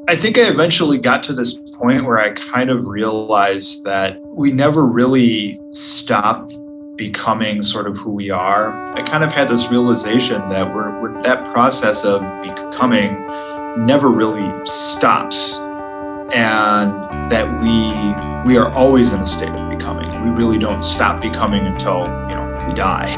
I think I eventually got to this point where I kind of realized that we never really stop becoming sort of who we are. I kind of had this realization that that process of becoming never really stops, and that we are always in a state of becoming. We really don't stop becoming until, we die.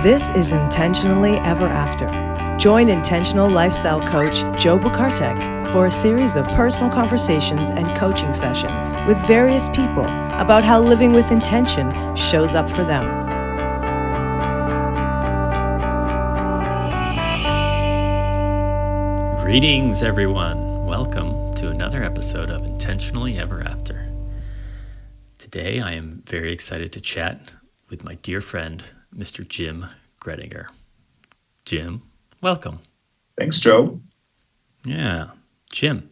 This is Intentionally Ever After. Join intentional lifestyle coach Joe Bukartek for a series of personal conversations and coaching sessions with various people about how living with intention shows up for them. Greetings, everyone. Welcome to another episode of Intentionally Ever After. Today, I am very excited to chat with my dear friend, Mr. Jim Graettinger. Jim, welcome. Thanks, Joe. Yeah. Jim,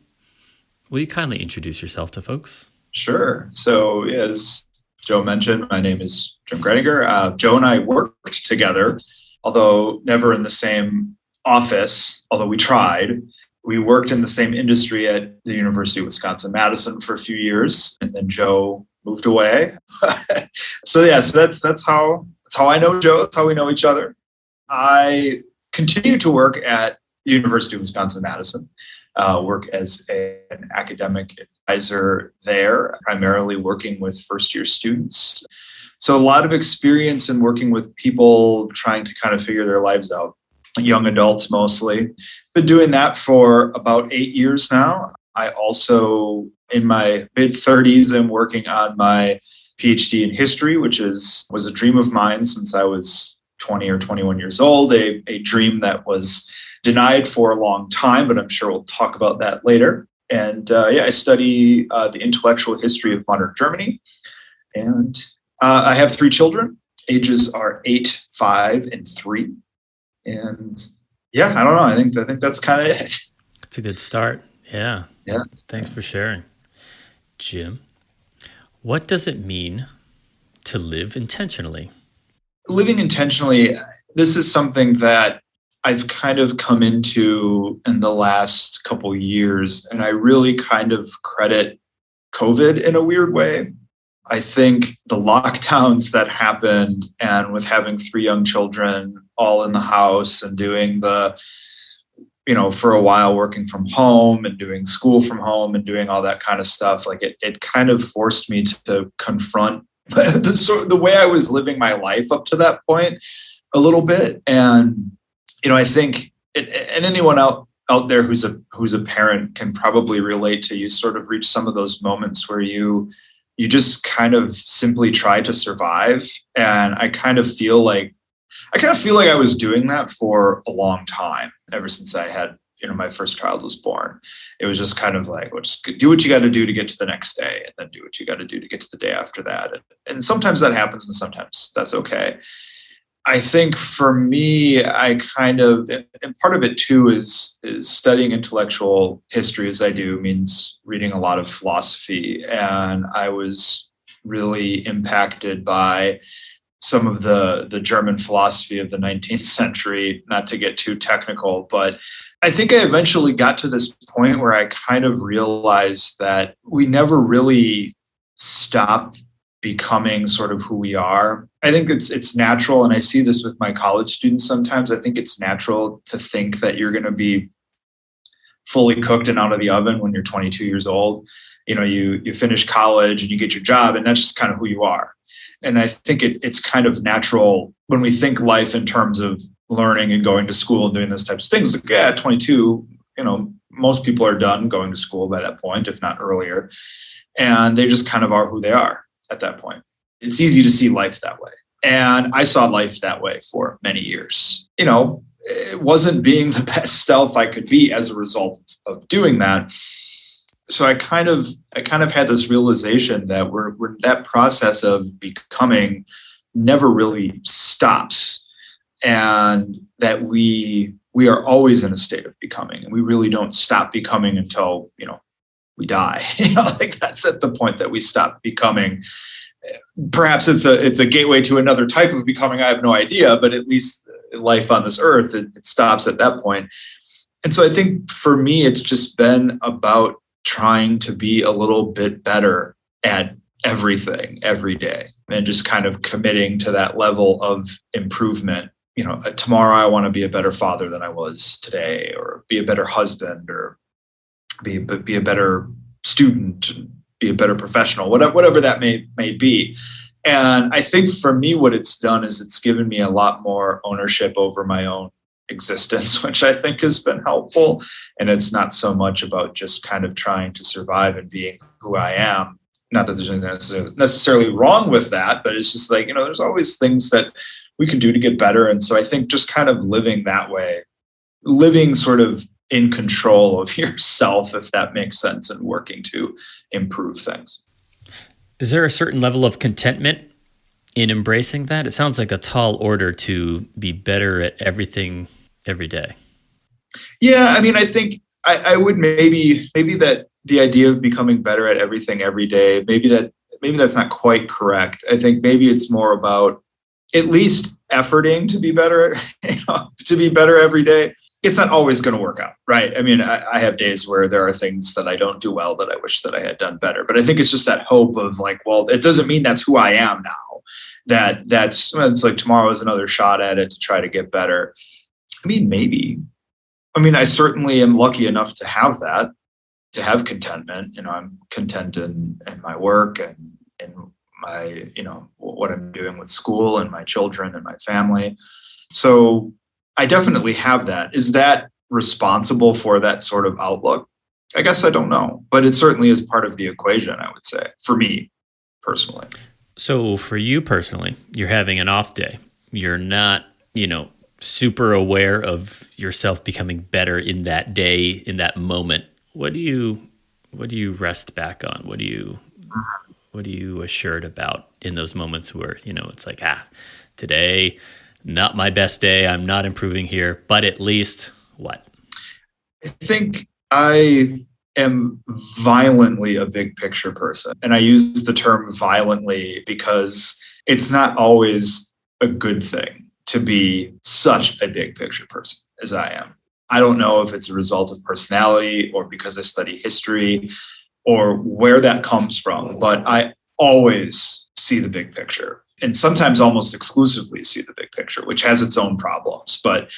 will you kindly introduce yourself to folks? Sure. So, as Joe mentioned, my name is Jim Graettinger. Joe and I worked together, although never in the same office, although we tried. We worked in the same industry at the University of Wisconsin-Madison for a few years, and then Joe moved away. So that's how I know Joe. That's how we know each other. I continue to work at the University of Wisconsin-Madison, work as an academic advisor there, primarily working with first-year students. So a lot of experience in working with people trying to kind of figure their lives out, young adults mostly. Been doing that for about 8 years now. I also, in my mid-30s, am working on my PhD in history, which was a dream of mine since I was 20 or 21 years old, a dream that was denied for a long time, but I'm sure we'll talk about that later. And I study the intellectual history of modern Germany. And I have 3 children. Ages are 8, 5, and 3. And I don't know. I think that's kind of it. It's a good start. Yeah. Yes. Thanks for sharing. Jim, what does it mean to live intentionally? Living intentionally, this is something that I've kind of come into in the last couple years, and I really kind of credit COVID in a weird way. I think the lockdowns that happened, and with having 3 young children all in the house and doing for a while working from home and doing school from home and doing all that kind of stuff, like it kind of forced me to confront the way I was living my life up to that point a little bit. And, I think, and anyone out there who's a parent can probably relate to, you sort of reach some of those moments where you just kind of simply try to survive. And I kind of feel like I was doing that for a long time, ever since I had, my first child was born. It was just kind of like, well, just do what you got to do to get to the next day, and then do what you got to do to get to the day after that. And sometimes that happens, and sometimes that's okay. I think for me, I kind of, and part of it too is studying intellectual history as I do means reading a lot of philosophy. And I was really impacted by some of the German philosophy of the 19th century, not to get too technical, but I think I eventually got to this point where I kind of realized that we never really stop becoming sort of who we are. I think it's natural, and I see this with my college students sometimes. I think it's natural to think that you're going to be fully cooked and out of the oven when you're 22 years old. You finish college and you get your job, and that's just kind of who you are. And I think it's kind of natural when we think life in terms of learning and going to school and doing those types of things. Like, at 22, most people are done going to school by that point, if not earlier. And they just kind of are who they are at that point. It's easy to see life that way. And I saw life that way for many years. It wasn't being the best self I could be as a result of doing that. So I kind of had this realization that we're that process of becoming never really stops, and that we are always in a state of becoming, and we really don't stop becoming until we die. Like that's at the point that we stop becoming. Perhaps it's a gateway to another type of becoming. I have no idea, but at least life on this earth, it stops at that point. And so I think for me, it's just been about trying to be a little bit better at everything every day and just kind of committing to that level of improvement. Tomorrow I want to be a better father than I was today, or be a better husband, or be a better student, be a better professional, whatever that may be. And I think for me, what it's done is it's given me a lot more ownership over my own existence, which I think has been helpful. And it's not so much about just kind of trying to survive and being who I am. Not that there's anything necessarily wrong with that, but it's just like, there's always things that we can do to get better. And so I think just kind of living that way, living sort of in control of yourself, if that makes sense, and working to improve things. Is there a certain level of contentment in embracing that? It sounds like a tall order to be better at everything every day. Yeah, I mean, I think I would maybe that the idea of becoming better at everything every day, maybe that's not quite correct. I think maybe it's more about at least efforting to be better, to be better every day. It's not always going to work out, right? I mean, I have days where there are things that I don't do well that I wish that I had done better. But I think it's just that hope of like, well, it doesn't mean that's who I am now. It's like tomorrow is another shot at it to try to get better. I mean, maybe. I mean, I certainly am lucky enough to have that, to have contentment. I'm content in my work and in my, what I'm doing with school and my children and my family. So I definitely have that. Is that responsible for that sort of outlook? I guess I don't know, but it certainly is part of the equation, I would say, for me personally. So for you personally, you're having an off day. You're not, super aware of yourself becoming better in that day, in that moment. What do you rest back on? What are you assured about in those moments where, it's like, today, not my best day. I'm not improving here, but at least what? I think I am violently a big picture person. And I use the term violently because it's not always a good thing to be such a big picture person as I am. I don't know if it's a result of personality or because I study history or where that comes from, but I always see the big picture. And sometimes almost exclusively see the big picture, which has its own problems. But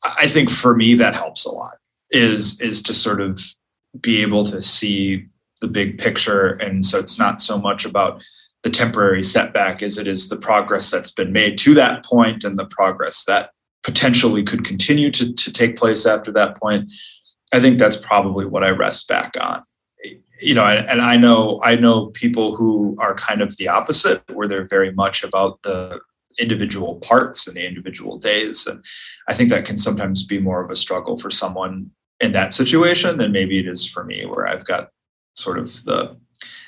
I think for me, that helps a lot, is to sort of be able to see the big picture. And so it's not so much about the temporary setback as it is the progress that's been made to that point and the progress that potentially could continue to take place after that point. I think that's probably what I rest back on. And I know people who are kind of the opposite, where they're very much about the individual parts and the individual days. And I think that can sometimes be more of a struggle for someone in that situation than maybe it is for me, where I've got sort of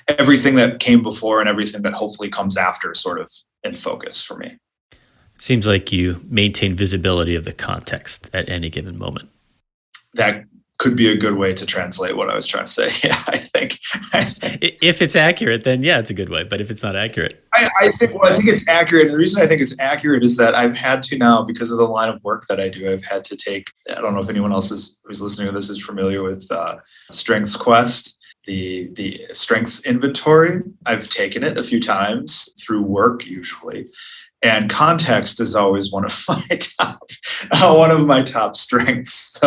everything that came before and everything that hopefully comes after sort of in focus for me. Seems like you maintain visibility of the context at any given moment. That could be a good way to translate what I was trying to say. Yeah, I think. If it's accurate, then yeah, it's a good way. But if it's not accurate, I think it's accurate. And the reason I think it's accurate is that I've had to now, because of the line of work that I do, I've had to take, I don't know if anyone else who's listening to this is familiar with Strengths Quest, the strengths inventory. I've taken it a few times through work usually. And context is always one of my top strengths.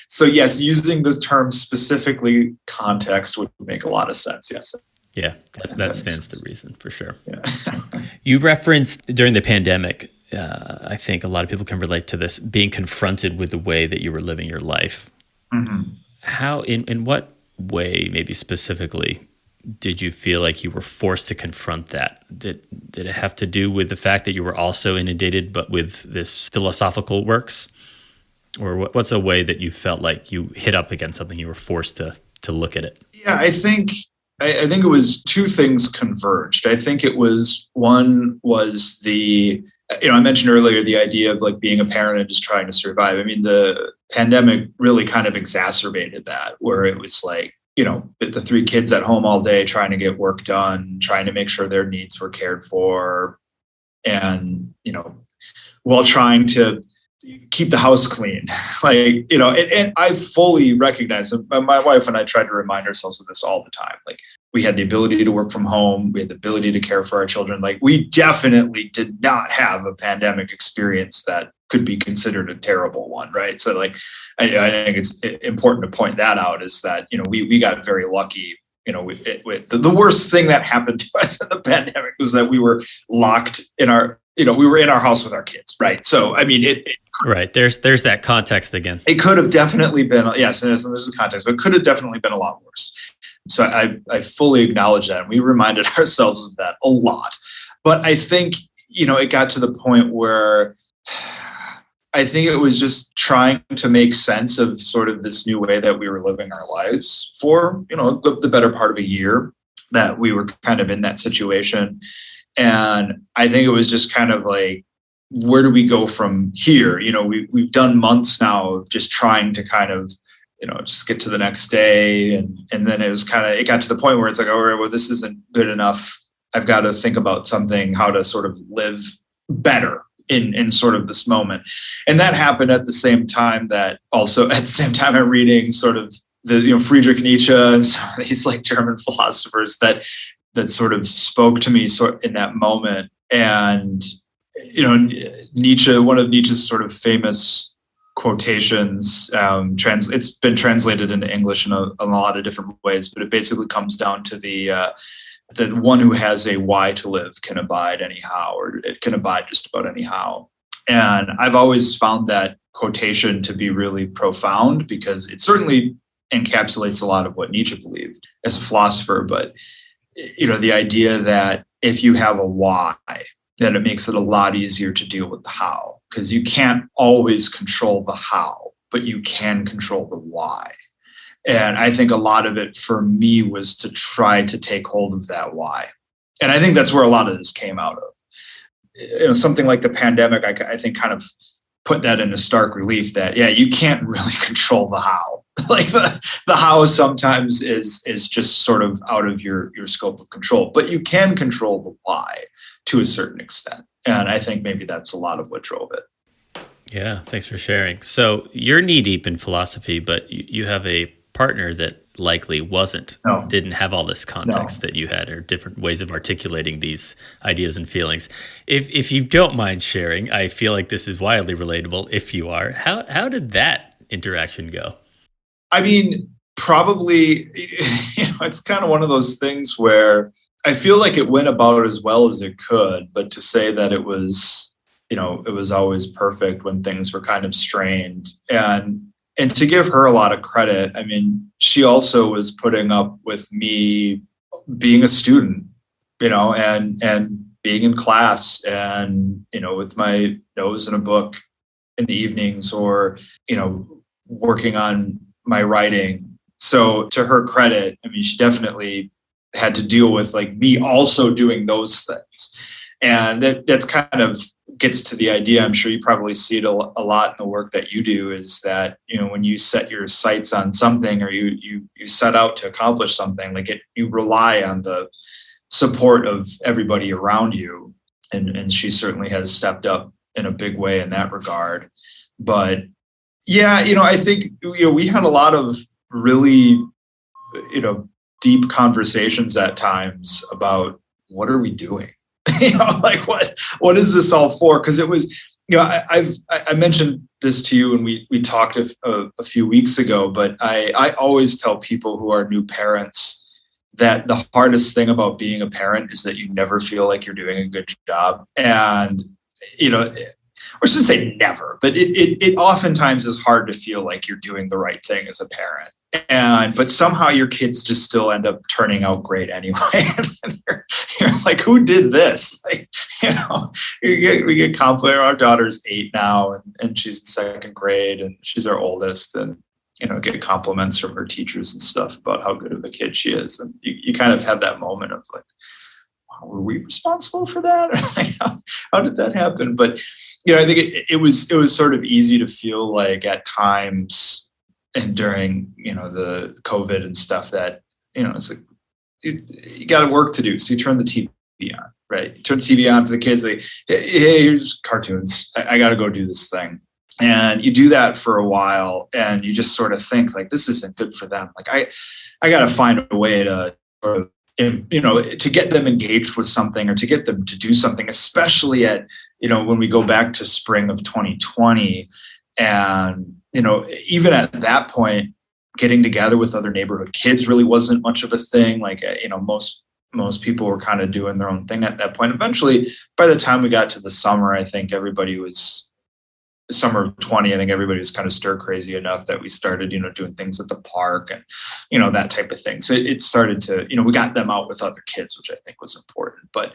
So yes, using the term specifically context would make a lot of sense. Yes. Yeah, that stands to reason for sure. Yeah. You referenced during the pandemic, I think a lot of people can relate to this, being confronted with the way that you were living your life. Mm-hmm. How, in what way, maybe specifically, did you feel like you were forced to confront that? Did it have to do with the fact that you were also inundated, but with this philosophical works? Or what's a way that you felt like you hit up against something, you were forced to look at it? Yeah, I think it was two things converged. I think it was, one was I mentioned earlier the idea of like being a parent and just trying to survive. I mean, the pandemic really kind of exacerbated that, where it was like, the three kids at home all day trying to get work done, trying to make sure their needs were cared for. And, while trying to keep the house clean. Like, and I fully recognize, and my wife and I tried to remind ourselves of this all the time. Like, we had the ability to work from home. We had the ability to care for our children. Like, we definitely did not have a pandemic experience that could be considered a terrible one, right? So, like, I think it's important to point that out, is that, we got very lucky. The worst thing that happened to us in the pandemic was that we were locked in our, we were in our house with our kids, right? So, I mean, right. There's that context again. It could have definitely been, yes, and there's a context, but it could have definitely been a lot worse. So I fully acknowledge that. And we reminded ourselves of that a lot. But I think, it got to the point where I think it was just trying to make sense of sort of this new way that we were living our lives for, the better part of a year that we were kind of in that situation. And I think it was just kind of like, where do we go from here? We've done months now of just trying to kind of, just get to the next day. And then it got to the point where it's like, all right, well, this isn't good enough. I've got to think about something, how to sort of live better in sort of this moment. And that happened at the same time I'm reading sort of the, Friedrich Nietzsche and some of these like German philosophers that sort of spoke to me in that moment. And, Nietzsche, one of Nietzsche's sort of famous quotations, it's been translated into English in a lot of different ways, but it basically comes down to the one who has a why to live can abide anyhow, or it can abide just about anyhow. And I've always found that quotation to be really profound, because it certainly encapsulates a lot of what Nietzsche believed as a philosopher. But, the idea that if you have a why, then it makes it a lot easier to deal with the how, because you can't always control the how, but you can control the why. And I think a lot of it for me was to try to take hold of that why. And I think that's where a lot of this came out of. Something like the pandemic, I think kind of put that into stark relief that, you can't really control the how. Like the how sometimes is just sort of out of your scope of control, but you can control the why to a certain extent. And I think maybe that's a lot of what drove it. Yeah, thanks for sharing. So you're knee deep in philosophy, but you have a partner that likely didn't have all this context that you had, or different ways of articulating these ideas and feelings. If you don't mind sharing, I feel like this is wildly relatable. If you are, how did that interaction go? I mean, probably, it's kind of one of those things where I feel like it went about as well as it could, but to say that it was always perfect when things were kind of strained. And to give her a lot of credit, I mean, she also was putting up with me being a student, and being in class and, with my nose in a book in the evenings, or, working on my writing. So to her credit, I mean, she definitely had to deal with like me also doing those things. And that's kind of gets to the idea. I'm sure you probably see it a lot in the work that you do, is that, when you set your sights on something, or you set out to accomplish something, like you rely on the support of everybody around you. And she certainly has stepped up in a big way in that regard. But yeah, I think, we had a lot of really, deep conversations at times about what are we doing? Like what is this all for? Because it was, I mentioned this to you when we talked a few weeks ago, but I always tell people who are new parents that the hardest thing about being a parent is that you never feel like you're doing a good job. And, I shouldn't say never, but it oftentimes is hard to feel like you're doing the right thing as a parent. But somehow your kids just still end up turning out great anyway. And you're like, who did this? Like, we get complimented. Our daughter's 8 now, and she's in second grade, and she's our oldest, and get compliments from her teachers and stuff about how good of a kid she is. And you kind of have that moment of like, wow, were we responsible for that? Or like, how did that happen? But I think it was sort of easy to feel like at times, and during, the COVID and stuff, that, it's like, you got work to do. So you turn the TV on, right? You turn the TV on for the kids, like, hey, here's cartoons. I got to go do this thing. And you do that for a while and you just sort of think like, this isn't good for them. Like I got to find a way to sort of, to get them engaged with something or to get them to do something, especially at, when we go back to spring of 2020. And, even at that point, getting together with other neighborhood kids really wasn't much of a thing. Like, most people were kind of doing their own thing at that point. Eventually, by the time we got to the summer, I think summer of 20, I think everybody was kind of stir crazy enough that we started, doing things at the park and, that type of thing. So it started to, we got them out with other kids, which I think was important. But,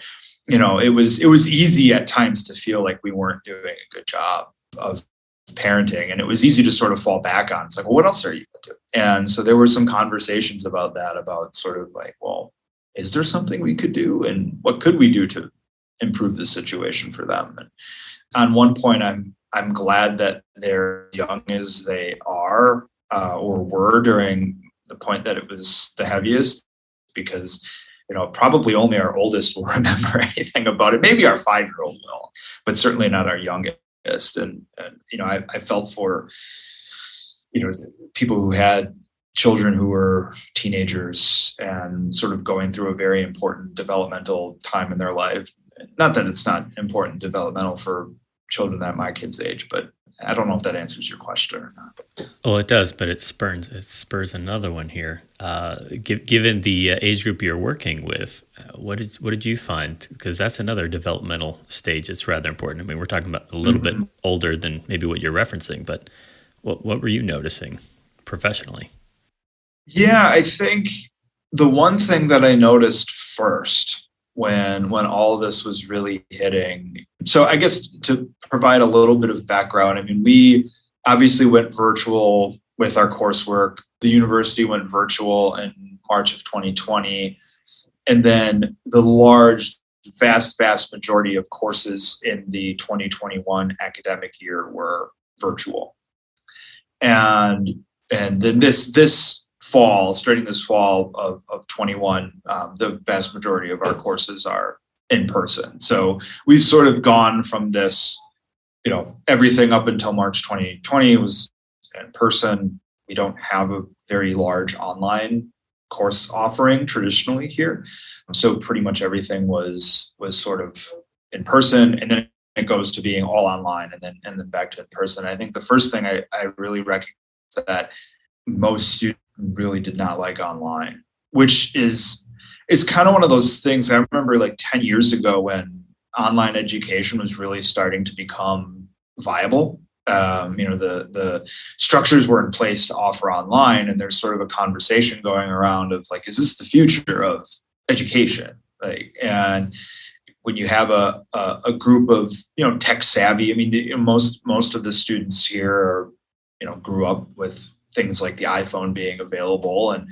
it was easy at times to feel like we weren't doing a good job of parenting. And it was easy to sort of fall back on. It's like, well, what else are you going to do? And so there were some conversations about that, about sort of like, well, is there something we could do? And what could we do to improve the situation for them? And on one point, I'm glad that they're young as they are or were during the point that it was the heaviest, because, probably only our oldest will remember anything about it. Maybe our 5-year-old will, but certainly not our youngest. And I felt for, people who had children who were teenagers and sort of going through a very important developmental time in their life. Not that it's not important developmental for children at my kid's age, but I don't know if that answers your question or not. Well, it does, but it spurs another one here. Given the age group you're working with, what did you find? Because that's another developmental stage. It's rather important. I mean, we're talking about a little bit older than maybe what you're referencing, but what were you noticing professionally? Yeah, I think the one thing that I noticed first when all of this was really hitting. So I guess to provide a little bit of background, I mean, we obviously went virtual with our coursework. The university went virtual in March of 2020. And then the vast majority of courses in the 2021 academic year were virtual. And then this fall, starting this fall of 21, the vast majority of our courses are in person. So we've sort of gone from this, everything up until March 2020 was in person. We don't have a very large online course offering traditionally here. So pretty much everything was sort of in person, and then it goes to being all online and then back to in person. I think the first thing I really recognized that most students really did not like online, which is kind of one of those things. I remember like 10 years ago when online education was really starting to become viable. The structures were in place to offer online, and there's sort of a conversation going around of like, is this the future of education? Like, and when you have a group of tech savvy, I mean, most of the students here are grew up with things like the iPhone being available, and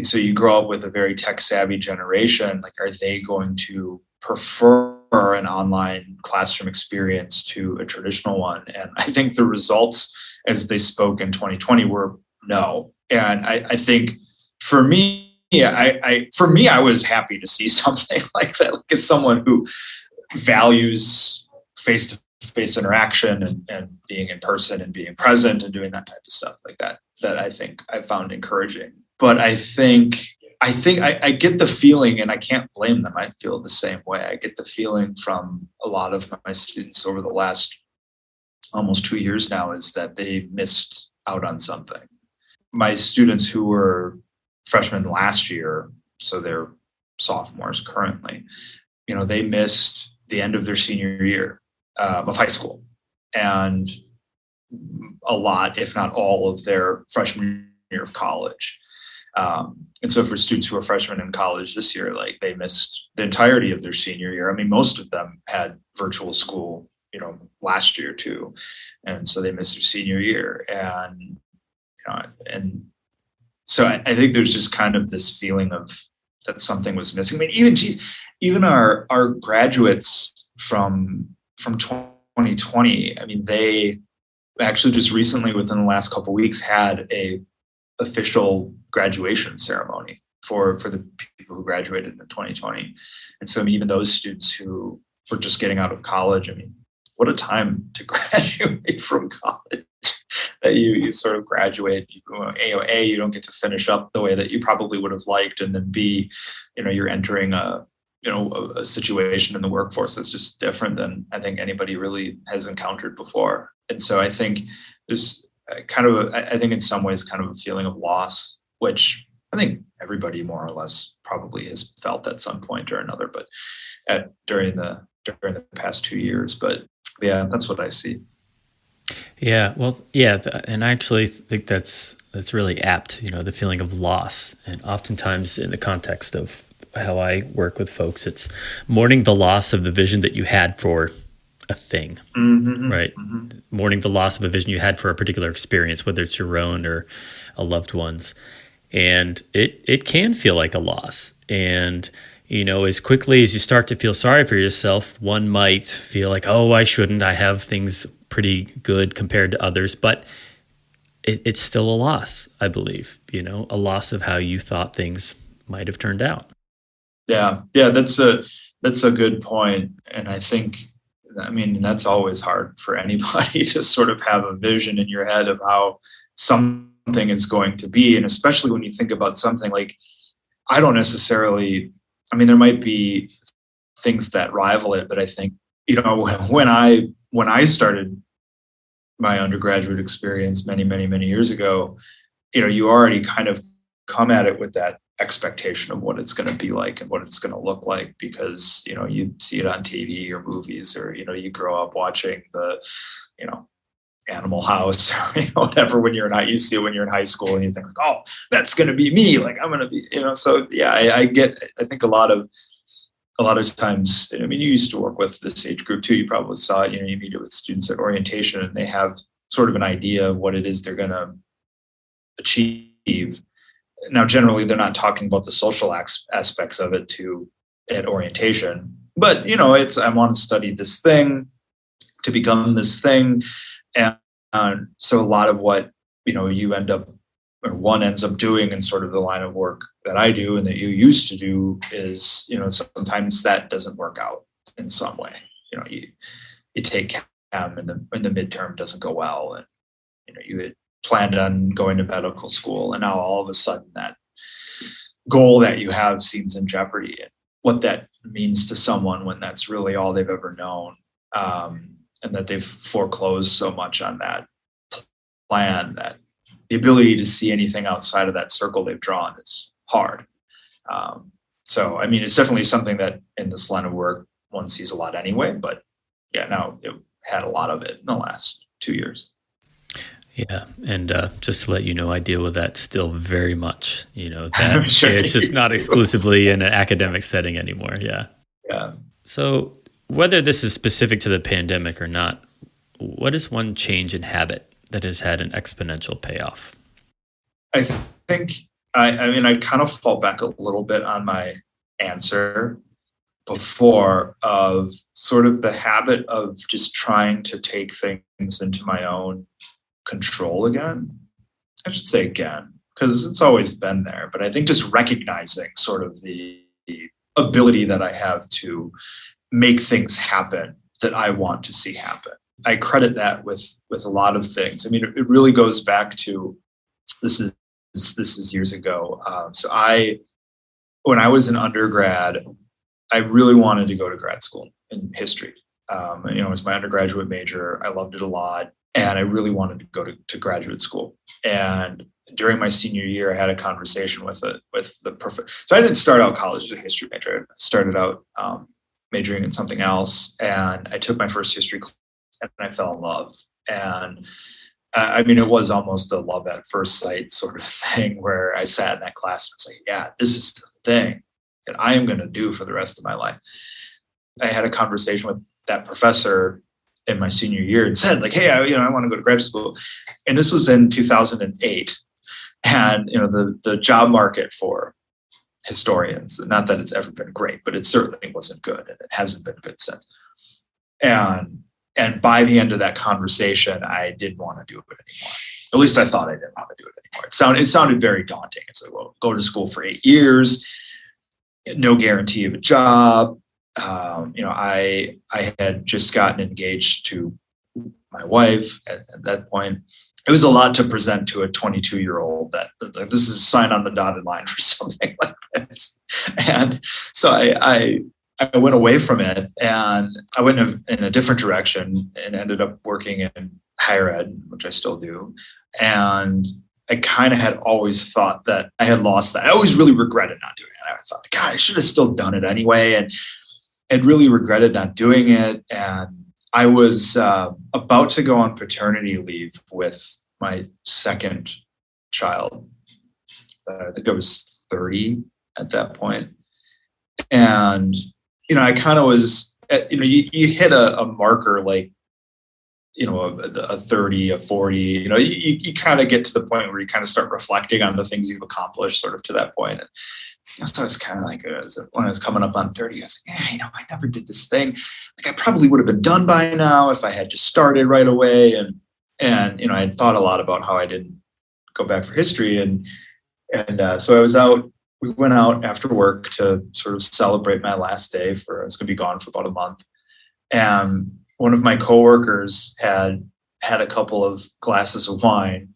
so you grow up with a very tech savvy generation. Like, are they going to prefer an online classroom experience to a traditional one? And I think the results as they spoke in 2020 were no. And I think for me, I was happy to see something like that, like as someone who values face-to-face interaction and being in person and being present and doing that type of stuff like that I think I found encouraging. But I think I get the feeling, and I can't blame them. I feel the same way. I get the feeling from a lot of my students over the last almost 2 years now is that they missed out on something. My students who were freshmen last year, so they're sophomores currently, they missed the end of their senior year of high school, and a lot, if not all, of their freshman year of college. And so for students who are freshmen in college this year, like they missed the entirety of their senior year. I mean, most of them had virtual school, last year too. And so they missed their senior year. And so I think there's just kind of this feeling of that something was missing. I mean, even our graduates from 2020, I mean, they actually just recently within the last couple of weeks had a official graduation ceremony for the people who graduated in 2020. And so, I mean, even those students who were just getting out of college, I mean, what a time to graduate from college. That you sort of graduate, A, you don't get to finish up the way that you probably would have liked, and then B, you're entering a situation in the workforce that's just different than I think anybody really has encountered before. And so I think there's I think in some ways kind of a feeling of loss, which I think everybody more or less probably has felt at some point or another, but during the past 2 years. But yeah, that's what I see. Yeah, well, yeah, and I actually think that's really apt, the feeling of loss. And oftentimes in the context of how I work with folks, it's mourning the loss of the vision that you had for a thing, right? Mm-hmm. Mourning the loss of a vision you had for a particular experience, whether it's your own or a loved one's. And it can feel like a loss. And as quickly as you start to feel sorry for yourself, one might feel like, oh, I shouldn't. I have things pretty good compared to others, but it's still a loss, I believe, a loss of how you thought things might have turned out. Yeah, that's a good point. And I think, that's always hard for anybody to sort of have a vision in your head of how something is going to be. And especially when you think about something like, I don't necessarily, there might be things that rival it, but I think, when I started my undergraduate experience many, many, many years ago, you already kind of come at it with that expectation of what it's going to be like and what it's going to look like, because, you see it on TV or movies, or, you grow up watching the, Animal House, or whatever, when you're not, you see it when you're in high school and you think like, oh, that's going to be me. Like I'm going to be, so yeah, I think a lot of times, you used to work with this age group too. You probably saw it, you meet it with students at orientation and they have sort of an idea of what it is they're going to achieve. Now, generally, they're not talking about the social aspects of it at orientation, but, I want to study this thing to become this thing. And so a lot of what, you end up, or one ends up doing in sort of the line of work that I do and that you used to do is, sometimes that doesn't work out in some way. You take chem and the midterm doesn't go well, and, you had planned on going to medical school, and now all of a sudden that goal that you have seems in jeopardy, and what that means to someone when that's really all they've ever known. And that they've foreclosed so much on that plan that the ability to see anything outside of that circle they've drawn is hard. So, it's definitely something that in this line of work, one sees a lot anyway, but yeah, now it had a lot of it in the last 2 years. Yeah. And just to let you know, I deal with that still very much, that sure it's just not exclusively in an academic setting anymore. Yeah. Yeah. So whether this is specific to the pandemic or not, what is one change in habit that has had an exponential payoff? I think, I kind of fall back a little bit on my answer before of sort of the habit of just trying to take things into my own control again. I should say again, because it's always been there, but I think just recognizing sort of the ability that I have to make things happen that I want to see happen. I credit that with a lot of things. It really goes back to, this is years ago. When I was an undergrad, I really wanted to go to grad school in history. It was my undergraduate major. I loved it a lot. And I really wanted to go to graduate school. And during my senior year, I had a conversation with the professor. So I didn't start out college as a history major. I started out majoring in something else. And I took my first history class and I fell in love. And it was almost a love at first sight sort of thing, where I sat in that class and was like, yeah, this is the thing that I am going to do for the rest of my life. I had a conversation with that professor in my senior year and said like, hey, I want to go to graduate school. And this was in 2008. And, the job market for historians, not that it's ever been great, but it certainly wasn't good. And it hasn't been good since. And by the end of that conversation, I didn't want to do it anymore. At least I thought I didn't want to do it anymore. It sounded very daunting. It's like, well, go to school for 8 years, no guarantee of a job, I had just gotten engaged to my wife at that point. It was a lot to present to a 22-year-old that this is a sign on the dotted line for something like this. And so I went away from it, and I went in a different direction and ended up working in higher ed, which I still do. And I kind of had always thought that I had lost that. I always really regretted not doing it. I thought, God, I should have still done it anyway. And I'd really regretted not doing it. And I was about to go on paternity leave with my second child. I think I was 30 at that point. And, I kind of was, you hit a marker like, a 30, a 40, you kind of get to the point where you kind of start reflecting on the things you've accomplished sort of to that point. And so I was kind of like, when I was coming up on 30, I was like, I never did this thing. Like I probably would have been done by now if I had just started right away. And I had thought a lot about how I didn't go back for history. And so I was out, we went out after work to sort of celebrate my last day I was going to be gone for about a month. And one of my coworkers had a couple of glasses of wine,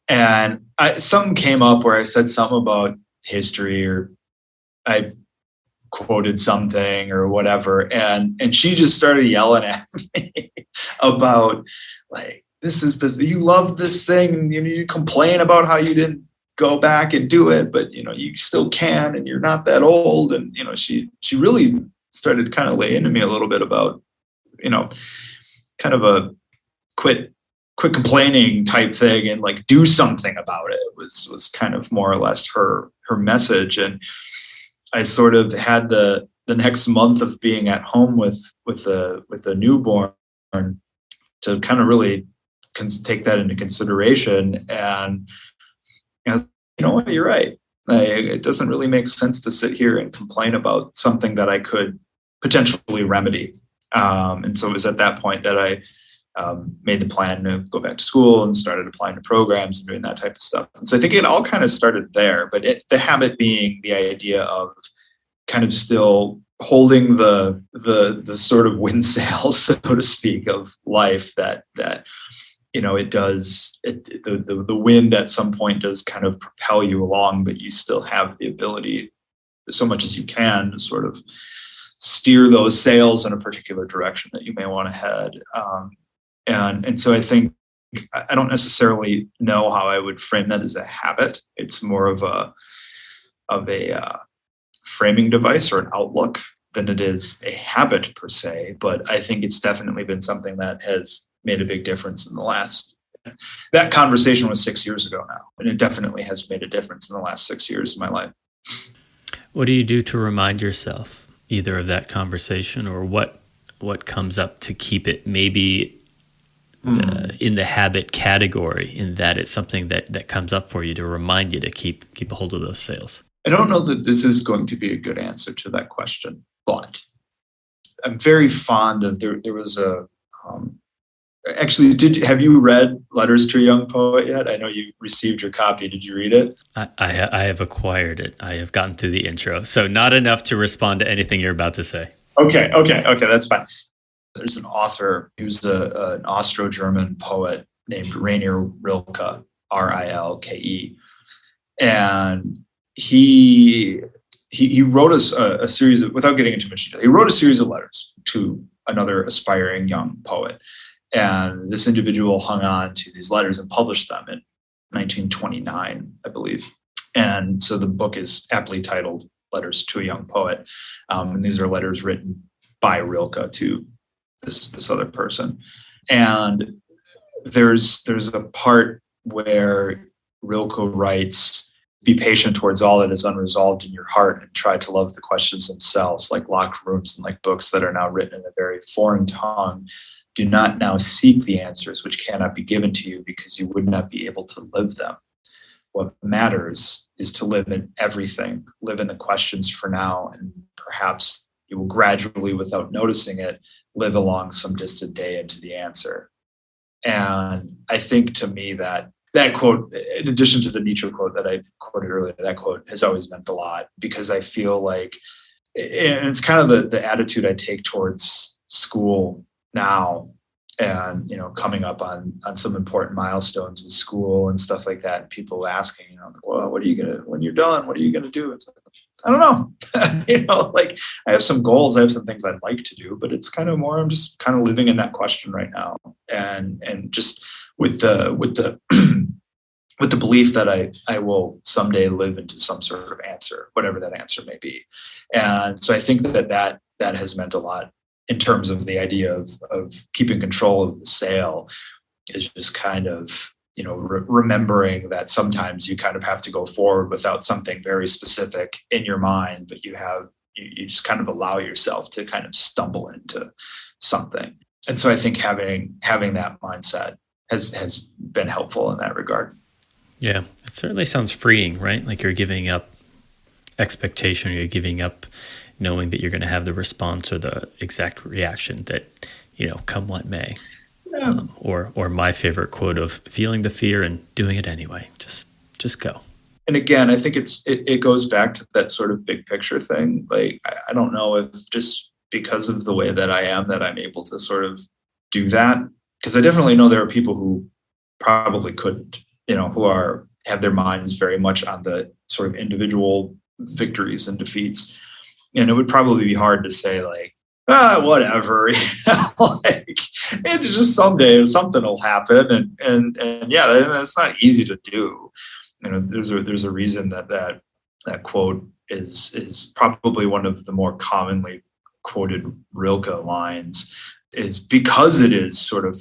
and something came up where I said something about history, or I quoted something or whatever, and she just started yelling at me about like, you love this thing, and you complain about how you didn't go back and do it, but you still can, and you're not that old. And she really started kind of laying into me a little bit about kind of a quit complaining type thing and like do something about it was kind of more or less her message. And I sort of had the next month of being at home with the newborn to kind of really take that into consideration. And you know what, you're right. It doesn't really make sense to sit here and complain about something that I could potentially remedy. And so it was at that point that I made the plan to go back to school and started applying to programs and doing that type of stuff. And so I think it all kind of started there, but the habit being the idea of kind of still holding the sort of wind sails, so to speak, of life that it does, the wind at some point does kind of propel you along, but you still have the ability, so much as you can, to sort of steer those sails in a particular direction that you may want to head. And so I think I don't necessarily know how I would frame that as a habit. It's more of a framing device or an outlook than it is a habit per se. But I think it's definitely been something that has made a big difference in the last. That conversation was 6 years ago now, and it definitely has made a difference in the last 6 years of my life. What do you do to remind yourself either of that conversation, or what comes up to keep it maybe in the habit category, in that it's something that comes up for you to remind you to keep a hold of those sails? I don't know that this is going to be a good answer to that question, but I'm very fond of, there was a, actually, have you read Letters to a Young Poet yet? I know you received your copy. Did you read it? I have acquired it. I have gotten through the intro, so not enough to respond to anything you're about to say. Okay, that's fine. There's an author who's an Austro-German poet named Rainer Rilke, Rilke, and he wrote us a series of, without getting into much detail, he wrote a series of letters to another aspiring young poet. And this individual hung on to these letters and published them in 1929, I believe. And so the book is aptly titled Letters to a Young Poet. And these are letters written by Rilke to this other person. And there's a part where Rilke writes, "Be patient towards all that is unresolved in your heart, and try to love the questions themselves, like locked rooms and like books that are now written in a very foreign tongue. Do not now seek the answers which cannot be given to you, because you would not be able to live them. What matters is to live in everything, live in the questions for now, and perhaps you will gradually, without noticing it, live along some distant day into the answer." And I think, to me, that quote, in addition to the Nietzsche quote that I quoted earlier, that quote has always meant a lot, because I feel like and it's kind of the attitude I take towards school now, and coming up on some important milestones with school and stuff like that, and people asking, well, what are you gonna, when you're done, what are you gonna do? It's like, I don't know. Like, I have some goals, I have some things I'd like to do, but it's kind of more, I'm just kind of living in that question right now, and just with the with the belief that I will someday live into some sort of answer, whatever that answer may be. And so I think that has meant a lot in terms of the idea of keeping control of the sale, is just kind of, remembering that sometimes you kind of have to go forward without something very specific in your mind, but you just kind of allow yourself to kind of stumble into something. And so I think having that mindset has been helpful in that regard. Yeah, it certainly sounds freeing, right? Like you're giving up expectation, or you're giving up knowing that you're going to have the response or the exact reaction that, come what may. Yeah. Or my favorite quote of feeling the fear and doing it anyway. Just go. And again, I think it goes back to that sort of big picture thing. Like, I don't know if just because of the way that I am, that I'm able to sort of do that, because I definitely know there are people who probably couldn't, who have their minds very much on the sort of individual victories and defeats. And it would probably be hard to say, like, whatever, like, it's just someday something will happen. And yeah, that's not easy to do. There's a reason that quote is probably one of the more commonly quoted Rilke lines, is because it is sort of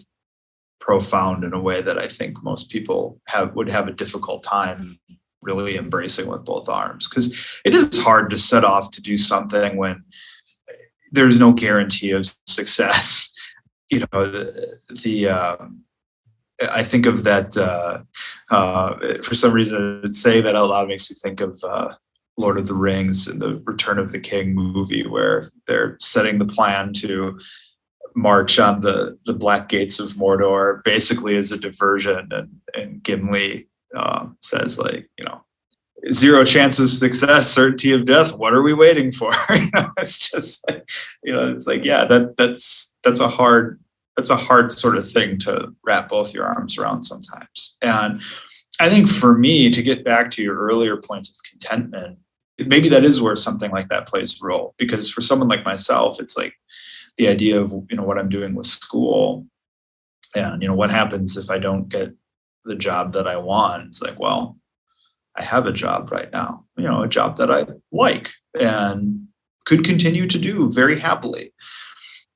profound in a way that I think most people would have a difficult time really embracing with both arms, because it is hard to set off to do something when there's no guarantee of success. I think of that, for some reason, saying that out loud makes me think of Lord of the Rings and the Return of the King movie, where they're setting the plan to march on the Black Gates of Mordor, basically as a diversion, and Gimli says, like, zero chance of success, certainty of death, what are we waiting for? It's just like, it's like, yeah, that's a hard sort of thing to wrap both your arms around sometimes. And I think for me, to get back to your earlier point of contentment, maybe that is where something like that plays a role, because for someone like myself, it's like the idea of, what I'm doing with school, and, what happens if I don't get the job that I want? It's like, well, I have a job right now, a job that I like and could continue to do very happily.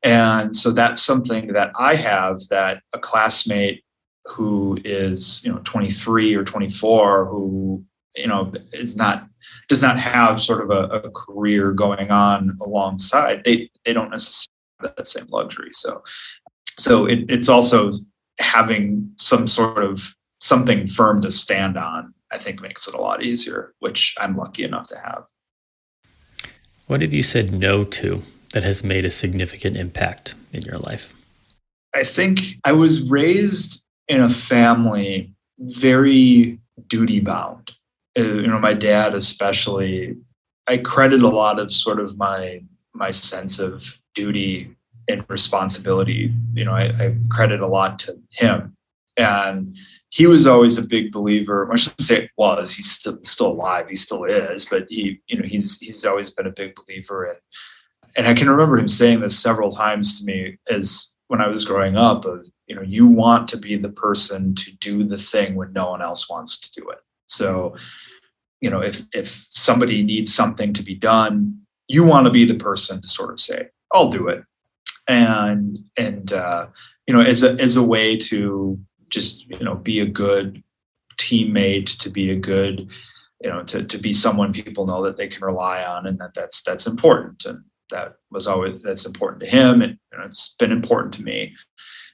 And so that's something that I have that a classmate who is, 23 or 24, who, does not have sort of a career going on alongside, they don't necessarily have that same luxury. So it's also having some sort of something firm to stand on, I think, makes it a lot easier, which I'm lucky enough to have. What have you said no to that has made a significant impact in your life? I think I was raised in a family very duty bound. My dad especially, I credit a lot of sort of my sense of duty and responsibility. I credit a lot to him. And he was always a big believer. I shouldn't say it was. He's still alive. He still is. But he's always been a big believer in. And I can remember him saying this several times to me as when I was growing up, of, you want to be the person to do the thing when no one else wants to do it. So, if somebody needs something to be done, you want to be the person to sort of say, I'll do it. And as a way to just, be a good teammate, to be a good, to be someone people know that they can rely on, and that's important. And that's important to him, and it's been important to me.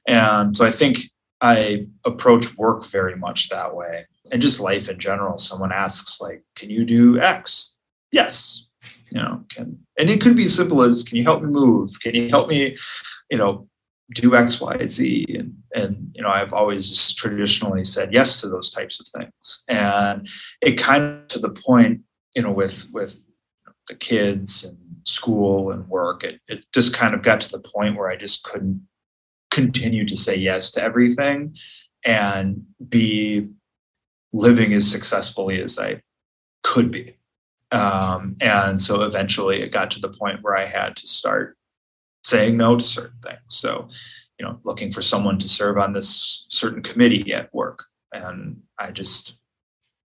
And so I think I approach work very much that way, and just life in general. Someone asks, like, can you do X? Yes. And it could be as simple as, can you help me move? Can you help me, do X, Y, Z? And I've always just traditionally said yes to those types of things. And it kind of, to the point, with the kids and school and work, it just kind of got to the point where I just couldn't continue to say yes to everything and be living as successfully as I could be. And so eventually it got to the point where I had to start saying no to certain things. So, looking for someone to serve on this certain committee at work. And I just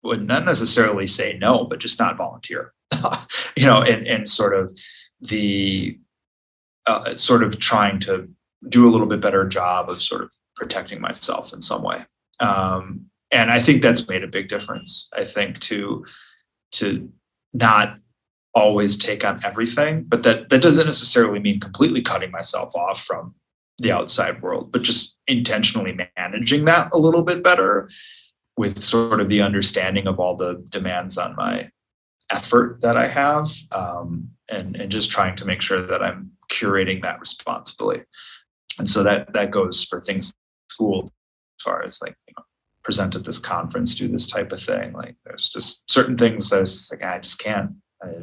would not necessarily say no, but just not volunteer, and sort of the sort of trying to do a little bit better job of sort of protecting myself in some way. And I think that's made a big difference. I think to not always take on everything, but that doesn't necessarily mean completely cutting myself off from the outside world, but just intentionally managing that a little bit better with sort of the understanding of all the demands on my effort that I have, and just trying to make sure that I'm curating that responsibly. And so that goes for things in school, as far as like, present at this conference, do this type of thing. Like there's just certain things that I was like, I just can't. I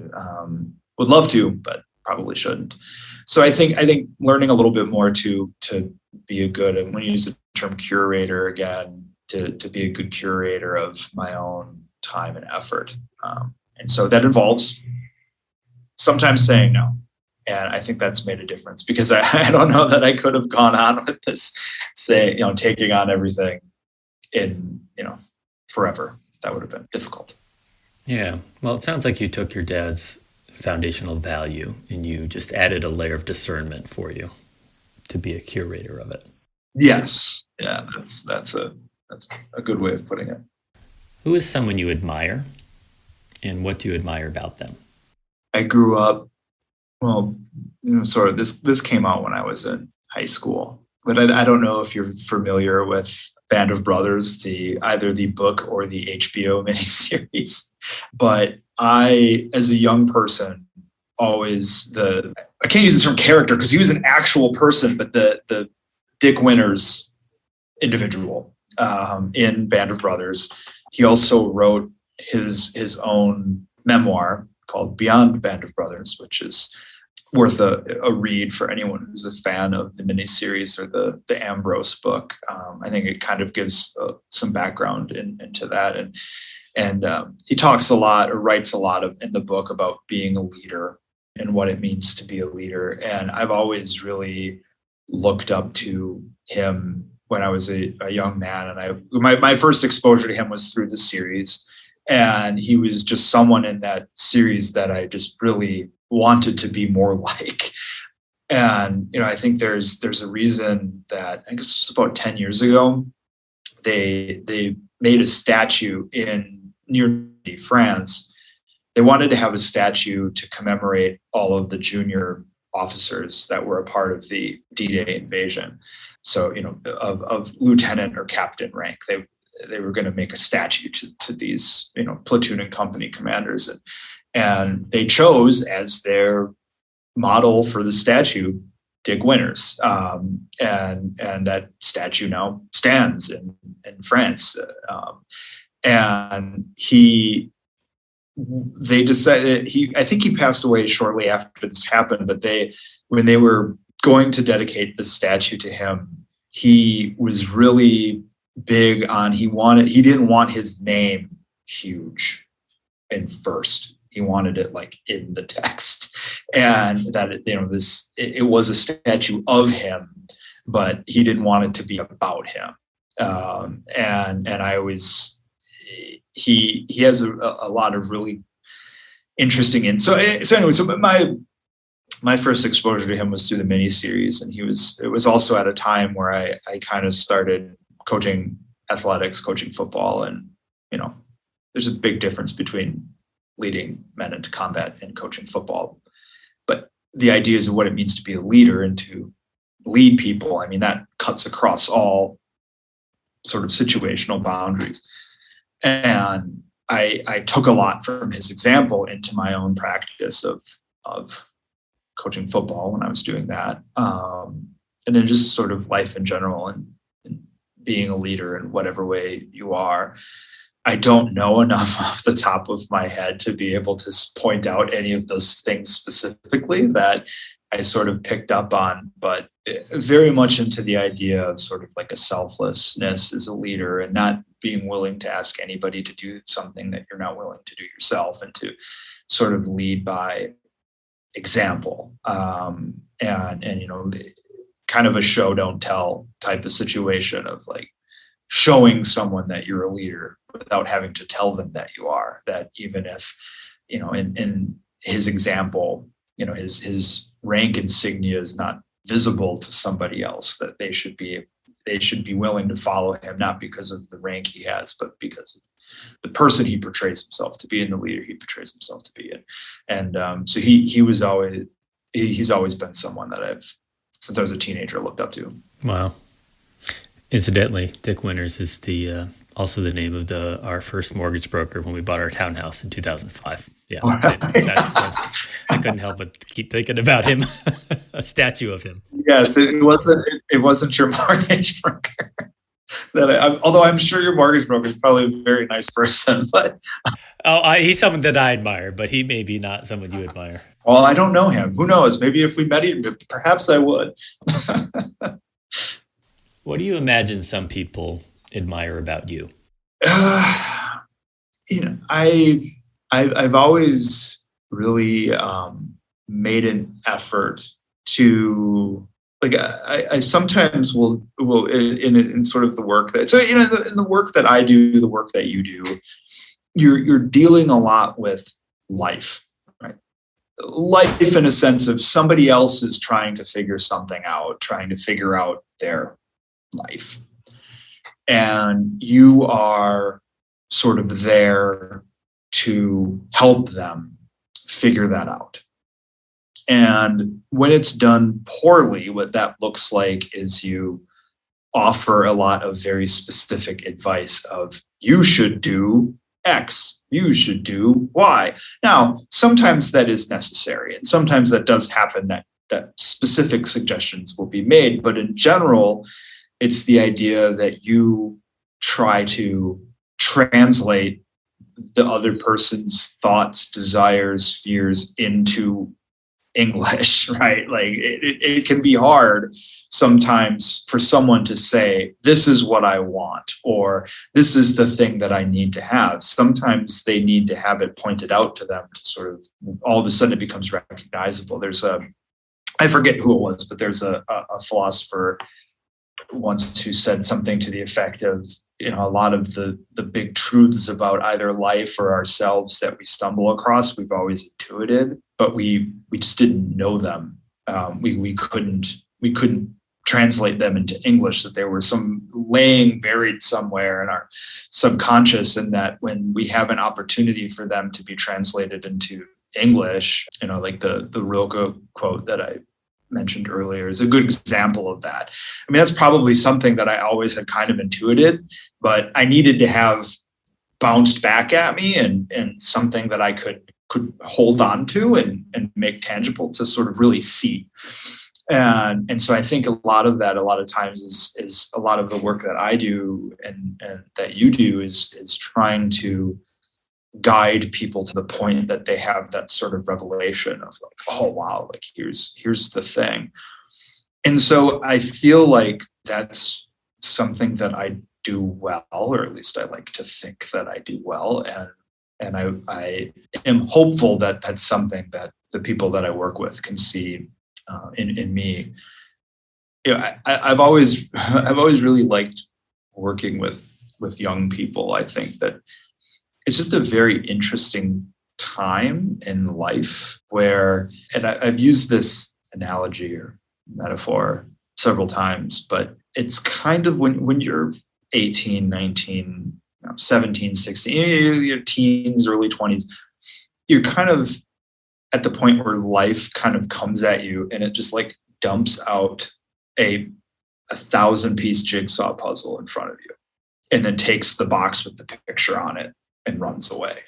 would love to, but probably shouldn't. So I think learning a little bit more to be a good, and when you use the term curator again, to be a good curator of my own time and effort. And so that involves sometimes saying no. And I think that's made a difference, because I don't know that I could have gone on with this, taking on everything in, forever. That would have been difficult. Yeah. Well, it sounds like you took your dad's foundational value and you just added a layer of discernment for you to be a curator of it. Yes. Yeah. That's a good way of putting it. Who is someone you admire, and what do you admire about them? I grew up, sort of this came out when I was in high school, but I don't know if you're familiar with Band of Brothers, either the book or the HBO miniseries. But I, as a young person, always I can't use the term character because he was an actual person, but the Dick Winters individual in Band of Brothers. He also wrote his own memoir called Beyond Band of Brothers, which is worth a read for anyone who's a fan of the miniseries or the Ambrose book. I think it kind of gives some background into that. And he talks a lot, or writes a lot in the book, about being a leader and what it means to be a leader. And I've always really looked up to him when I was a young man. And my first exposure to him was through the series. And he was just someone in that series that I just really wanted to be more like. And, I think there's a reason that, I guess it's about 10 years ago, they made a statue near France. They wanted to have a statue to commemorate all of the junior officers that were a part of the D-Day invasion. So, of lieutenant or captain rank, they were going to make a statue to these, platoon and company commanders. And they chose as their model for the statue Dick Winters. And that statue now stands in France. And they decided, I think he passed away shortly after this happened, but when they were going to dedicate the statue to him, he was really big on, he didn't want his name huge in first. He wanted it like in the text, and that it was a statue of him, but he didn't want it to be about him. And I always, he has a lot of really interesting. So my first exposure to him was through the miniseries, and it was also at a time where I kind of started coaching athletics, coaching football, and there's a big difference between leading men into combat and coaching football. But the ideas of what it means to be a leader and to lead people, I mean, that cuts across all sort of situational boundaries. And I took a lot from his example into my own practice of coaching football when I was doing that. And then just sort of life in general and being a leader in whatever way you are. I don't know enough off the top of my head to be able to point out any of those things specifically that I sort of picked up on, but very much into the idea of sort of like a selflessness as a leader and not being willing to ask anybody to do something that you're not willing to do yourself, and to sort of lead by example. And kind of a show don't tell type of situation of like showing someone that you're a leader without having to tell them that you are, that even if, in his example, his rank insignia is not visible to somebody else, that they should be willing to follow him, not because of the rank he has, but because of the person he portrays himself to be and the leader he portrays himself to be. So he's always been someone that I've, since I was a teenager, looked up to. Wow. Incidentally, Dick Winters is the also the name of our first mortgage broker when we bought our townhouse in 2005. Yeah, I couldn't help but keep thinking about him, a statue of him. Yes, it wasn't your mortgage broker. Although I'm sure your mortgage broker is probably a very nice person, but he's someone that I admire, but he may be not someone you admire. Well, I don't know him. Who knows? Maybe if we met him, perhaps I would. What do you imagine some people admire about you? I've always really made an effort to, like, I sometimes will in sort of the work that, so in the work that I do, the work that you do, you're dealing a lot with life, right? Life in a sense of somebody else is trying to figure something out, trying to figure out their life. And you are sort of there to help them figure that out. And when it's done poorly, what that looks like is you offer a lot of very specific advice of, you should do X, you should do Y. Now, sometimes that is necessary, and sometimes that does happen, that specific suggestions will be made. But in general, it's the idea that you try to translate the other person's thoughts, desires, fears into English, right? Like it can be hard sometimes for someone to say, this is what I want, or this is the thing that I need to have. Sometimes they need to have it pointed out to them to sort of, all of a sudden it becomes recognizable. I forget who it was, but there's a philosopher once who said something to the effect of, a lot of the big truths about either life or ourselves that we stumble across, we've always intuited, but we just didn't know them. We couldn't translate them into English, that there were some laying buried somewhere in our subconscious, and that when we have an opportunity for them to be translated into English, like the Rilke quote that I mentioned earlier is a good example of that. I mean, that's probably something that I always had kind of intuited, but I needed to have bounced back at me and something that I could hold on to and make tangible to sort of really see. And so I think a lot of times is a lot of the work that I do and that you do is trying to guide people to the point that they have that sort of revelation of like, oh wow, like here's the thing. And so I feel like that's something that I do well, or at least I like to think that I do well. And I am hopeful that that's something that the people that I work with can see in me. I've always really liked working with young people. I think that it's just a very interesting time in life where, and I've used this analogy or metaphor several times, but it's kind of when you're 18, 19, 17, 16, your teens, early 20s, you're kind of at the point where life kind of comes at you and it just like dumps out a 1,000-piece jigsaw puzzle in front of you, and then takes the box with the picture on it and runs away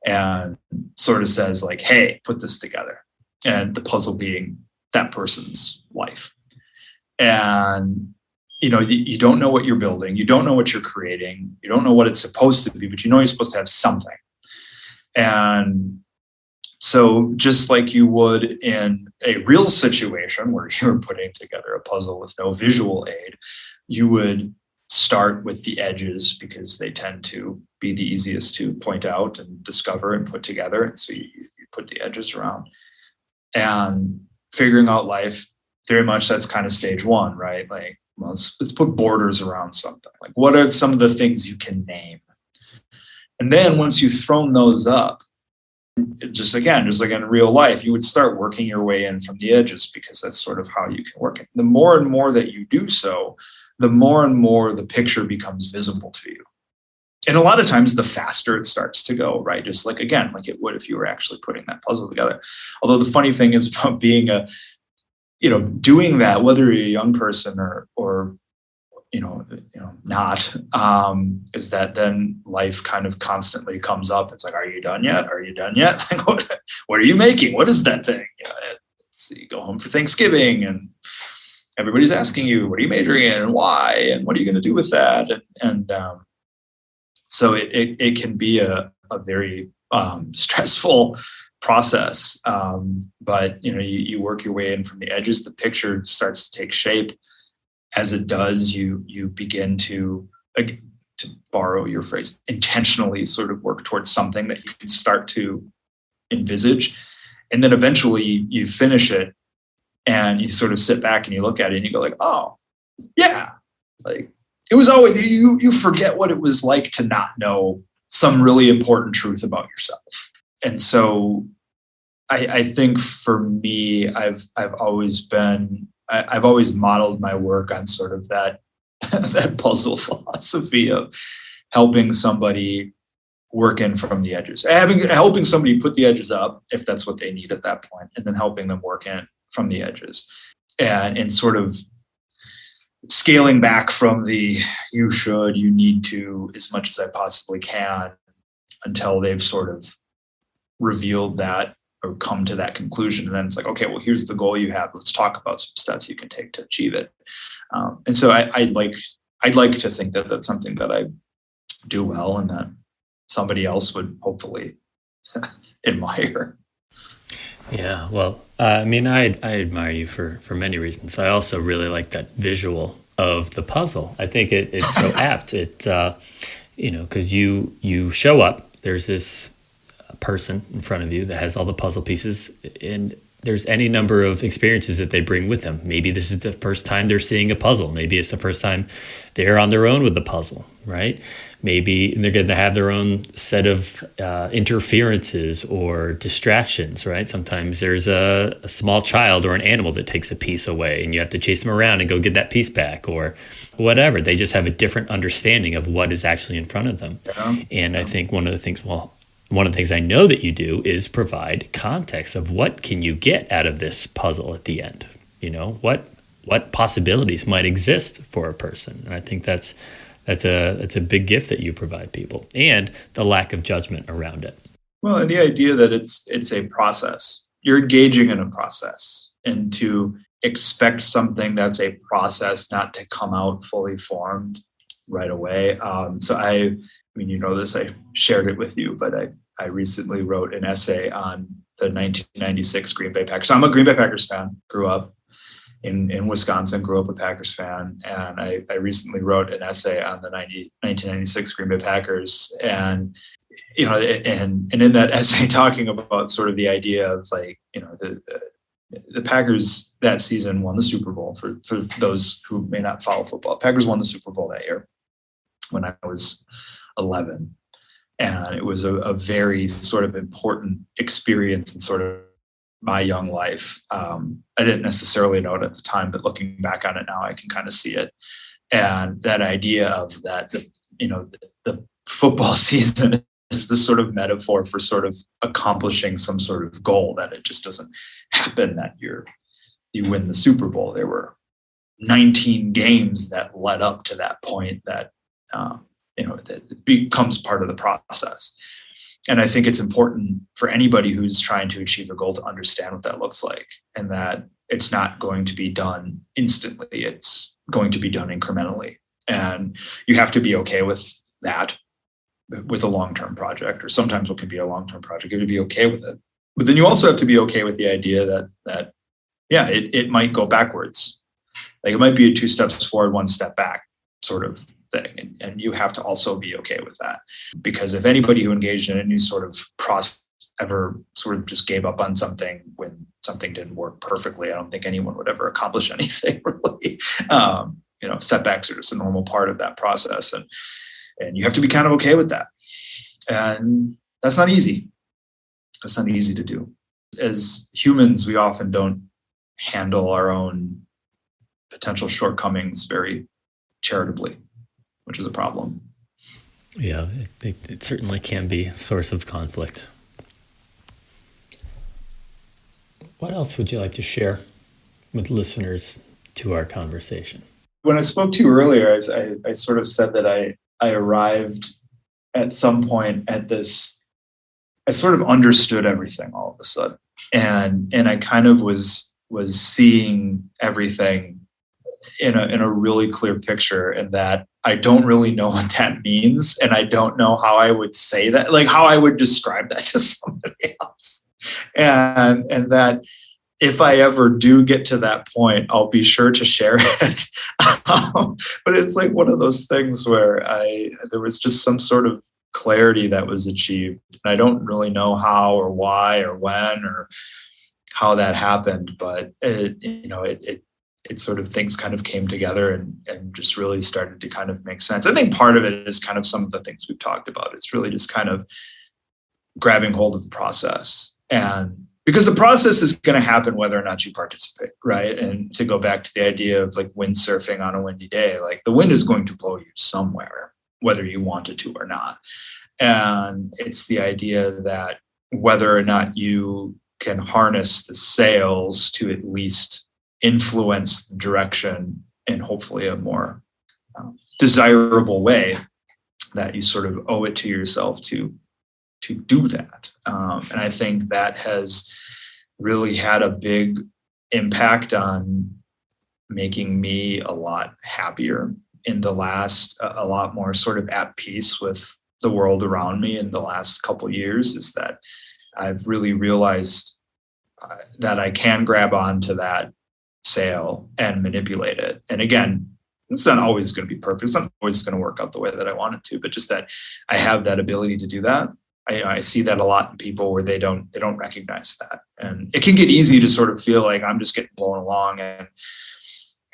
and sort of says like, hey, put this together. And the puzzle being that person's life. And you don't know what you're building. You don't know what you're creating. You don't know what it's supposed to be, but you know you're supposed to have something. And so just like you would in a real situation where you're putting together a puzzle with no visual aid, you would start with the edges because they tend to be the easiest to point out and discover and put together. And so you put the edges around. And figuring out life, very much that's kind of stage one, right? Like, well, let's put borders around something. Like, what are some of the things you can name? And then once you've thrown those up, just like in real life, you would start working your way in from the edges because that's sort of how you can work it. The more and more that you do so, the more and more the picture becomes visible to you. And a lot of times the faster it starts to go, right? Just like it would if you were actually putting that puzzle together. Although the funny thing is about being doing that, whether you're a young person or not, is that then life kind of constantly comes up. It's like, are you done yet? Are you done yet? What are you making? What is that thing? You go home for Thanksgiving and everybody's asking you, what are you majoring in and why? And what are you going to do with that? And so it can be a very stressful process. But you work your way in from the edges, the picture starts to take shape. As it does, you begin to borrow your phrase, intentionally sort of work towards something that you can start to envisage. And then eventually you finish it and you sort of sit back and you look at it and you go like, oh, yeah. Like it was always, you forget what it was like to not know some really important truth about yourself. And so I think for me, I've always modeled my work on sort of that puzzle philosophy of helping somebody work in from the edges, helping somebody put the edges up if that's what they need at that point, and then helping them work in from the edges, and sort of scaling back from the you need to as much as I possibly can until they've sort of revealed that or come to that conclusion. And then it's like, okay, well, here's the goal you have. Let's talk about some steps you can take to achieve it. And so I'd like to think that that's something that I do well and that somebody else would hopefully admire. Yeah, well, I admire you for many reasons. I also really like that visual of the puzzle. I think it's so apt. Because you show up, there's this person in front of you that has all the puzzle pieces, and there's any number of experiences that they bring with them. Maybe this is the first time they're seeing a puzzle. Maybe it's the first time they're on their own with the puzzle, right? Maybe they're going to have their own set of interferences or distractions, right? Sometimes there's a small child or an animal that takes a piece away and you have to chase them around and go get that piece back or whatever. They just have a different understanding of what is actually in front of them. And I think one of the things I know that you do is provide context of what can you get out of this puzzle at the end. What possibilities might exist for a person. And I think that's a big gift that you provide people, and the lack of judgment around it. Well, and the idea that it's a process. You're engaging in a process, and to expect something that's a process not to come out fully formed right away. So I shared it with you, but I recently wrote an essay on the 1996 Green Bay Packers. So I'm a Green Bay Packers fan, grew up in Wisconsin, grew up a Packers fan. And I recently wrote an essay on the 1996 Green Bay Packers. And in that essay talking about sort of the idea of the Packers that season won the Super Bowl. For those who may not follow football, Packers won the Super Bowl that year when I was 11. And it was a very sort of important experience in sort of my young life. I didn't necessarily know it at the time, but looking back on it now, I can kind of see it. And that idea of that, the football season is the sort of metaphor for sort of accomplishing some sort of goal, that it just doesn't happen that you win the Super Bowl. There were 19 games that led up to that point that becomes part of the process. And I think it's important for anybody who's trying to achieve a goal to understand what that looks like, and that it's not going to be done instantly. It's going to be done incrementally. And you have to be okay with that, with a long-term project, or sometimes what can be a long-term project. You have to be okay with it. But then you also have to be okay with the idea that it might go backwards. Like it might be a 2 steps forward, 1 step back sort of thing. And you have to also be okay with that. Because if anybody who engaged in any sort of process ever sort of just gave up on something when something didn't work perfectly, I don't think anyone would ever accomplish anything really. Setbacks are just a normal part of that process. And you have to be kind of okay with that. And that's not easy. That's not easy to do. As humans, we often don't handle our own potential shortcomings very charitably, which is a problem. Yeah, it certainly can be a source of conflict. What else would you like to share with listeners to our conversation? When I spoke to you earlier, I sort of said that I arrived at some point at this, I sort of understood everything all of a sudden. And I kind of was seeing everything in a really clear picture, and that I don't really know what that means. And I don't know how I would say that, like how I would describe that to somebody else. And that if I ever do get to that point, I'll be sure to share it. But it's like one of those things where there was just some sort of clarity that was achieved. And I don't really know how or why or when or how that happened, but it sort of things kind of came together and just really started to kind of make sense. I think part of it is kind of some of the things we've talked about. It's really just kind of grabbing hold of the process. And because the process is going to happen whether or not you participate, right? And to go back to the idea of like windsurfing on a windy day, like the wind is going to blow you somewhere, whether you want it to or not. And it's the idea that whether or not you can harness the sails to at least influence the direction in hopefully a more desirable way, that you sort of owe it to yourself to do that. And I think that has really had a big impact on making me a lot happier in the last, a lot more sort of at peace with the world around me in the last couple of years, is that I've really realized that I can grab onto that sail and manipulate it. And again, it's not always going to be perfect. It's not always going to work out the way that I want it to, but just that I have that ability to do that. I see that a lot in people where they don't recognize that. And it can get easy to sort of feel like I'm just getting blown along and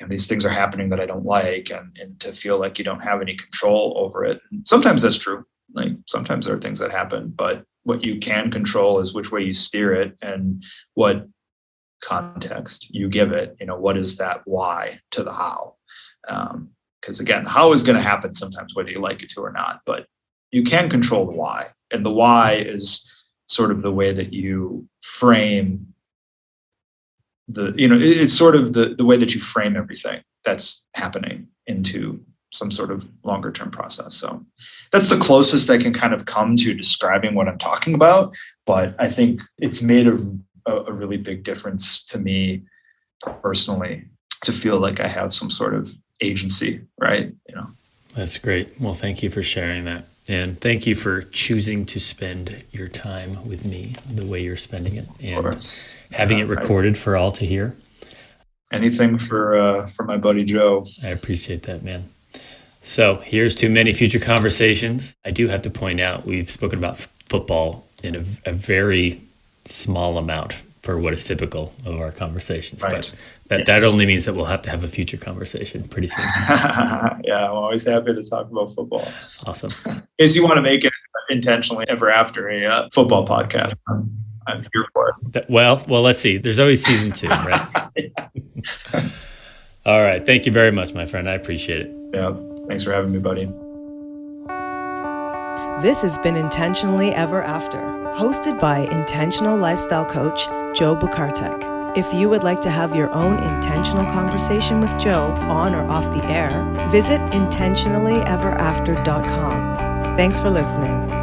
these things are happening that I don't like, and to feel like you don't have any control over it. And sometimes that's true. Like sometimes there are things that happen, but what you can control is which way you steer it and what context you give it. What is that why to the how? Because again, the how is going to happen sometimes whether you like it to or not, but you can control the why. And the why is sort of the way that you frame it's sort of the way that you frame everything that's happening into some sort of longer term process. So that's the closest I can kind of come to describing what I'm talking about. But I think it's made a really big difference to me personally to feel like I have some sort of agency, right? That's great. Well, thank you for sharing that. And thank you for choosing to spend your time with me the way you're spending it, and having it recorded for all to hear. Anything for my buddy Joe. I appreciate that, man. So here's to many future conversations. I do have to point out we've spoken about football in a very small amount for what is typical of our conversations. Right. But that only means that we'll have to have a future conversation pretty soon. Yeah, I'm always happy to talk about football. Awesome. In case you want to make it intentionally ever after a football podcast, I'm here for it. Well, let's see. There's always season 2, right? Yeah. All right. Thank you very much, my friend. I appreciate it. Yeah. Thanks for having me, buddy. This has been Intentionally Ever After, hosted by intentional lifestyle coach Joe Bukartek. If you would like to have your own intentional conversation with Joe on or off the air, visit intentionallyeverafter.com. Thanks for listening.